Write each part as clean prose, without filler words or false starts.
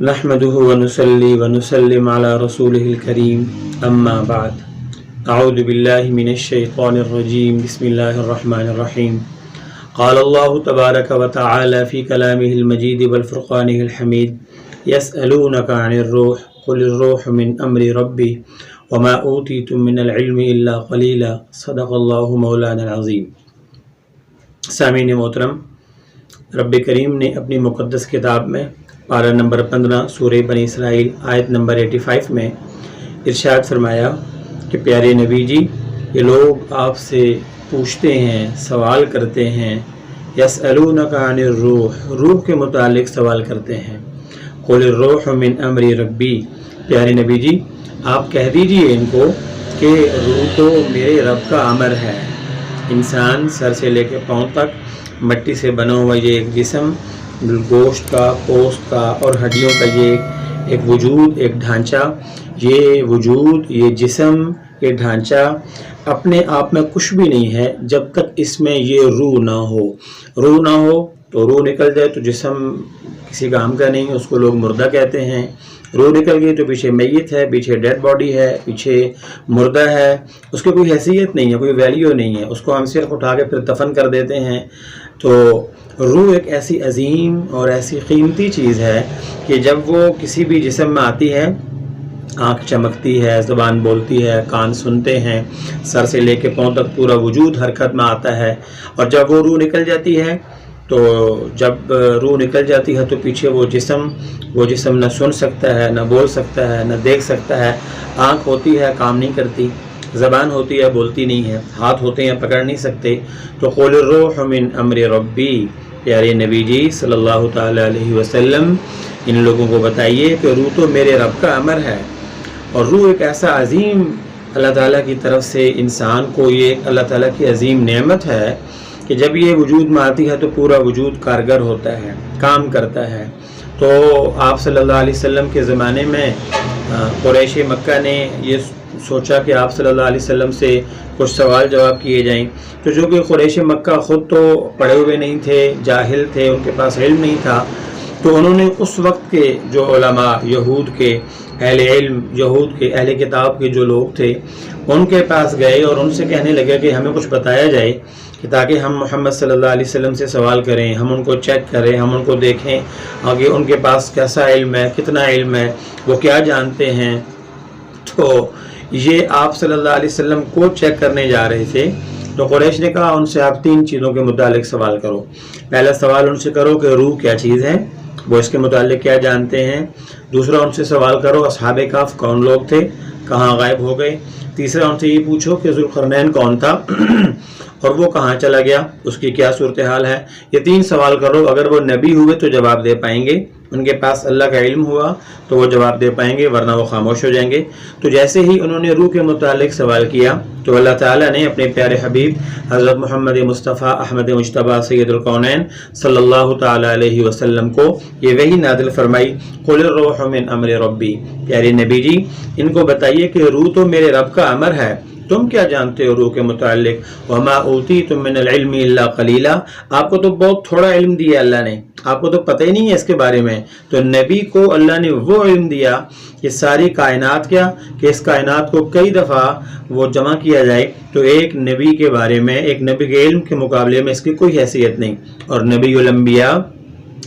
नहमदुहु व नुसल्ली व नुसल्लिम अला रसूलिहिल करीम अम्मा बाद अऊज़ु बिल्लाहि मिनश शैतानिर रजीम बिस्मिल्लाहिर रहमानिर रहीम क़ाल अल्लाहु तबारक व तआला फ़ी कलामिहिल मजीद वल फ़ुरक़ानिहिल हमीद यसअलूनका अनिर रूह क़ुलिर रूहु मिन अम्रि रब्बी व मा ऊतीतुम मिनल इल्मि इल्ला क़लीला सदक़ल्लाहु मौलाना अज़ीम। सामीन मोहतरम, रब करीम ने अपनी मुक़द्दस किताब में पारा नंबर 15 सूरह बनी इसराइल आयत नंबर 85 में इरशाद फरमाया कि प्यारे नबी जी, ये लोग आपसे पूछते हैं, सवाल करते हैं, यसअलूनका अनिर रूह, रूह के मुतालिक सवाल करते हैं। क़ुलिर रूह मिन अम्रि रब्बी, प्यारे नबी जी आप कह दीजिए इनको कि रूह तो मेरे रब का अमर है। इंसान सर से लेकर पाँव तक मिट्टी से बना हुआ ये एक जिस्म, गोश्त का, पोस्त का और हड्डियों का ये एक वजूद, एक ढांचा, ये वजूद, ये जिस्म, ये ढांचा अपने आप में कुछ भी नहीं है जब तक इसमें ये रूह ना हो। रूह ना हो तो रूह निकल जाए तो जिस्म किसी काम का नहीं, उसको लोग मुर्दा कहते हैं। रूह निकल गई तो पीछे मैयत है, पीछे डेड बॉडी है, पीछे मुर्दा है, उसकी कोई हैसियत नहीं है, कोई वैल्यू नहीं है, उसको हम सिर्फ उठा के फिर दफन कर देते हैं। तो रूह एक ऐसी अजीम और ऐसी कीमती चीज़ है कि जब वो किसी भी जिस्म में आती है, आँख चमकती है, ज़बान बोलती है, कान सुनते हैं, सर से लेके पाँव तक पूरा वजूद हरकत में आता है। और जब वो रूह निकल जाती है तो पीछे वो जिस्म न सुन सकता है, न बोल सकता है, न देख सकता है। आँख होती है, काम नहीं करती, ज़बान होती है, बोलती नहीं है, हाथ होते हैं, पकड़ नहीं सकते। तो क़ुलिर रूह मिन अम्रि रब्बी, प्यारे नबी जी सल्लल्लाहु ताला अलैहि वसल्लम इन लोगों को बताइए कि रूह तो मेरे रब का अमर है। और रूह एक ऐसा अजीम अल्लाह ताला की तरफ से इंसान को, ये अल्लाह ताला की अजीम नेमत है कि जब ये वजूद में आती है तो पूरा वजूद कारगर होता है, काम करता है। तो आप सल्लल्लाहु अलैहि वसल्लम के ज़माने में कुरैश मक्का ने ये सोचा कि आप सल्लल्लाहु अलैहि वसल्लम से कुछ सवाल जवाब किए जाएं। तो जो कि कुरैश मक्का ख़ुद तो पढ़े हुए नहीं थे, जाहिल थे, उनके पास इल्म नहीं था, तो उन्होंने उस वक्त के जो उलमा, यहूद के अहले इल्म, यहूद के अहले किताब के जो लोग थे, उनके पास गए और उनसे कहने लगे कि हमें कुछ बताया जाए कि ताकि हम मोहम्मद सल्लल्लाहु अलैहि वसल्लम से सवाल करें, हम उनको चेक करें, हम उनको देखें आगे उनके पास कैसा इल्म है, कितना इल्म है, वो क्या जानते हैं। तो ये आप सल्लल्लाहु अलैहि वसल्लम को चेक करने जा रहे थे। तो कुरैश ने कहा उनसे आप 3 चीज़ों के मुतालिक सवाल करो। पहला सवाल उनसे करो कि रूह क्या चीज़ है, वो इसके मुतालिक क्या जानते हैं। दूसरा उनसे सवाल करो अस्हाबे काफ कौन लोग थे, कहाँ गायब हो गए। तीसरा उनसे ये पूछो कि ज़ुल्क़रनैन कौन था और वो कहाँ चला गया, उसकी क्या सूरत हाल है। ये 3 सवाल करो, अगर वो नबी हुए तो जवाब दे पाएंगे, उनके पास अल्लाह का इल्म हुआ तो वो जवाब दे पाएंगे, वरना वो खामोश हो जाएंगे। तो जैसे ही उन्होंने रूह के मुतालिक सवाल किया तो अल्लाह ताला ने अपने प्यारे हबीब हज़रत मोहम्मद मुस्तफ़ा अहमद मुज्तबा सैयदुल कौनैन सल्लल्लाहु ताला अलैहि वसल्लम को ये वही नाज़िल फरमाई, क़ुलिर रूह मिन अम्रि रब्बी, प्यारे नबी जी इनको बताइए कि रूह तो मेरे रब का अमर है, तुम क्या जानते हो रूह के मुतालिक। वमा ऊतीतुम मिनल इल्मि इल्ला क़लीला, आपको तो बहुत थोड़ा इल्म दिया अल्लाह ने, आपको तो पता ही नहीं है इसके बारे में। तो नबी को अल्लाह ने वो इल्म दिया कि सारी कायनात कि इस कायनात को कई दफ़ा वो जमा किया जाए तो एक नबी के बारे में, एक नबी के इल्म के मुकाबले में इसकी कोई हैसियत नहीं। और नबीउल अंबिया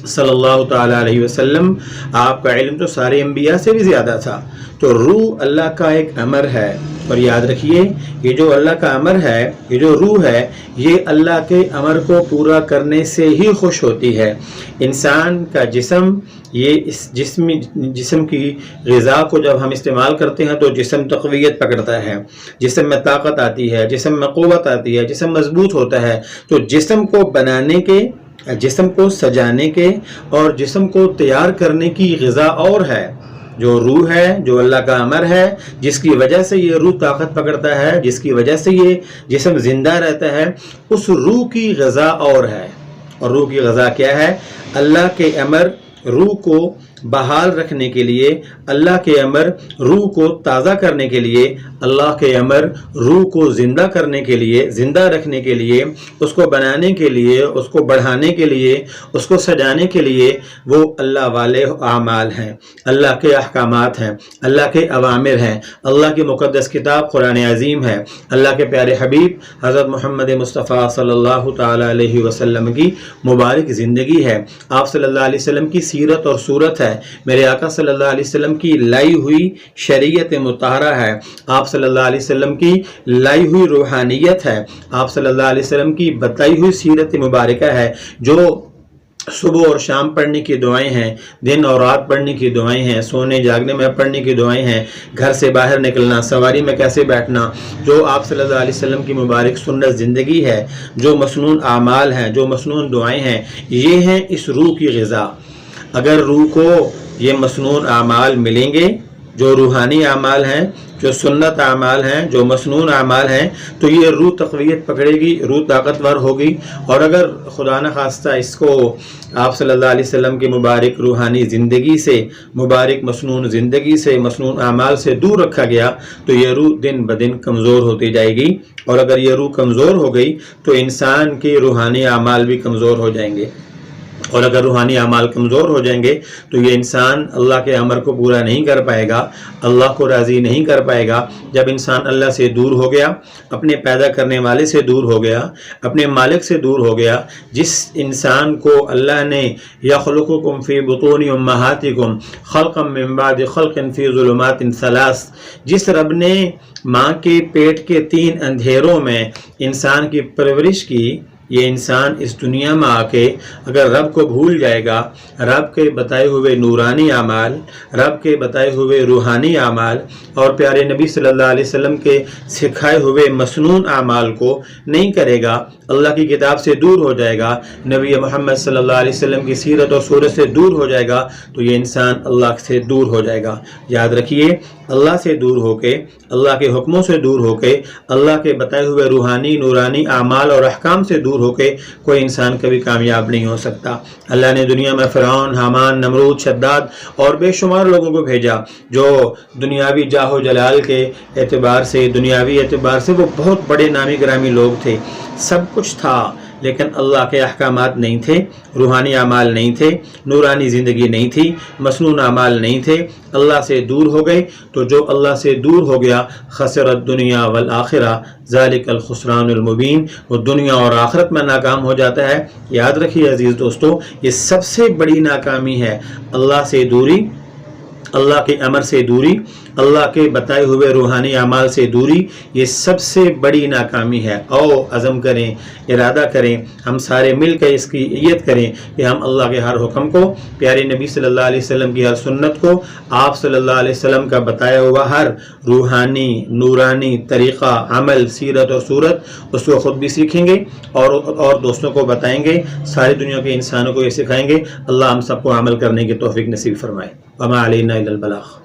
सल्लल्लाहु ताला अलैहि वसल्लम, आपका इल्म तो सारे अंबिया से भी ज़्यादा था। तो रूह अल्लाह का एक अमर है। और याद रखिए ये जो अल्लाह का अमर है, ये जो रूह है, ये अल्लाह के अमर को पूरा करने से ही खुश होती है। इंसान का जिस्म, ये इस जिस्म की ग़िज़ा को जब हम इस्तेमाल करते हैं तो जिस्म तक़वियत पकड़ता है, जिस्म में ताकत आती है, जिस्म में क़ुव्वत आती है, जिस्म मजबूत होता है। तो जिस्म को बनाने के, जिस्म को सजाने के और जिस्म को तैयार करने की ग़िज़ा और है जो रूह है, जो अल्लाह का अमर है, जिसकी वजह से ये रूह ताकत पकड़ता है, जिसकी वजह से ये जिस्म ज़िंदा रहता है, उस रूह की ग़िज़ा और है। और रूह की ग़िज़ा क्या है? अल्लाह के अमर रूह को بحال رکھنے کے لیے، اللہ کے امر روح کو تازہ کرنے کے لیے، اللہ کے امر روح کو زندہ کرنے کے لیے، زندہ رکھنے کے لیے، اس کو بنانے کے لیے، اس کو بڑھانے کے لیے، اس کو سجانے کے لیے وہ اللہ والے اعمال ہیں، اللہ کے احکامات ہیں، اللہ کے اوامر ہیں، اللہ کی مقدس کتاب قرآن عظیم ہے، اللہ کے پیارے حبیب حضرت محمد مصطفیٰ صلی اللہ تعالی علیہ وسلم کی مبارک زندگی ہے، آپ صلی اللہ علیہ وسلم کی سیرت اور صورت ہے، میرے آقا صلی اللہ علیہ وسلم کی لائی ہوئی شریعت مطہرہ ہے، آپ صلی اللہ علیہ وسلم کی لائی ہوئی روحانیت ہے، آپ صلی اللہ علیہ وسلم کی بتائی ہوئی سیرت مبارکہ ہے، جو صبح اور شام پڑھنے کی دعائیں ہیں، دن اور رات پڑھنے کی دعائیں ہیں، سونے جاگنے میں پڑھنے کی دعائیں ہیں، گھر سے باہر نکلنا، سواری میں کیسے بیٹھنا، جو آپ صلی اللہ علیہ وسلم کی مبارک سنت زندگی ہے، جو مسنون اعمال ہیں، جو مسنون دعائیں ہیں، یہ ہیں اس روح کی غذا۔ اگر روح کو یہ مسنون اعمال ملیں گے، جو روحانی اعمال ہیں، جو سنت اعمال ہیں، جو مسنون اعمال ہیں، تو یہ روح تقویت پکڑے گی، روح طاقتور ہوگی۔ اور اگر خدا نخواستہ اس کو آپ صلی اللہ علیہ وسلم کی مبارک روحانی زندگی سے، مبارک مسنون زندگی سے، مسنون اعمال سے دور رکھا گیا تو یہ روح دن بدن کمزور ہوتی جائے گی، اور اگر یہ روح کمزور ہو گئی تو انسان کے روحانی اعمال بھی کمزور ہو جائیں گے، اور اگر روحانی اعمال کمزور ہو جائیں گے تو یہ انسان اللہ کے امر کو پورا نہیں کر پائے گا، اللہ کو راضی نہیں کر پائے گا۔ جب انسان اللہ سے دور ہو گیا، اپنے پیدا کرنے والے سے دور ہو گیا، اپنے مالک سے دور ہو گیا، جس انسان کو اللہ نے یخلقکم فی بطون امہاتکم خلقا من بعد خلق فی ظلمات ثلاث، جس رب نے ماں کے پیٹ کے 3 اندھیروں میں انسان کی پرورش کی، یہ انسان اس دنیا میں آ کے اگر رب کو بھول جائے گا، رب کے بتائے ہوئے نورانی اعمال، رب کے بتائے ہوئے روحانی اعمال اور پیارے نبی صلی اللہ علیہ وسلم کے سکھائے ہوئے مسنون اعمال کو نہیں کرے گا، اللہ کی کتاب سے دور ہو جائے گا، نبی محمد صلی اللہ علیہ وسلم کی سیرت اور صورت سے دور ہو جائے گا، تو یہ انسان اللہ سے دور ہو جائے گا۔ یاد رکھیے، اللہ سے دور ہو کے، اللہ کے حکموں سے دور ہو کے، اللہ کے بتائے ہوئے روحانی نورانی اعمال اور احکام سے دور ہو کے کوئی انسان کبھی کامیاب نہیں ہو سکتا۔ اللہ نے دنیا میں فرعون، حامان، نمرود، شداد اور بے شمار لوگوں کو بھیجا جو دنیاوی جاہ و جلال کے اعتبار سے، دنیاوی اعتبار سے وہ بہت بڑے نامی گرامی لوگ تھے، سب کچھ تھا، لیکن اللہ کے احکامات نہیں تھے، روحانی اعمال نہیں تھے، نورانی زندگی نہیں تھی، مسنون اعمال نہیں تھے، اللہ سے دور ہو گئے۔ تو جو اللہ سے دور ہو گیا، خسر الدنیا والآخرہ ذالک الخسران المبین، وہ دنیا اور آخرت میں ناکام ہو جاتا ہے۔ یاد رکھیے عزیز دوستو، یہ سب سے بڑی ناکامی ہے، اللہ سے دوری، اللہ کے امر سے دوری، اللہ کے بتائے ہوئے روحانی اعمال سے دوری، یہ سب سے بڑی ناکامی ہے۔ او عزم کریں، ارادہ کریں، ہم سارے مل کر اس کی نیت کریں کہ ہم اللہ کے ہر حکم کو، پیارے نبی صلی اللہ علیہ وسلم کی ہر سنت کو، آپ صلی اللہ علیہ وسلم کا بتایا ہوا ہر روحانی نورانی طریقہ، عمل، سیرت اور صورت، اس کو خود بھی سیکھیں گے اور دوستوں کو بتائیں گے، ساری دنیا کے انسانوں کو یہ سکھائیں گے۔ اللہ ہم سب کو عمل کرنے کی توفیق نصیب فرمائے۔ وما علینا الا البلاغ۔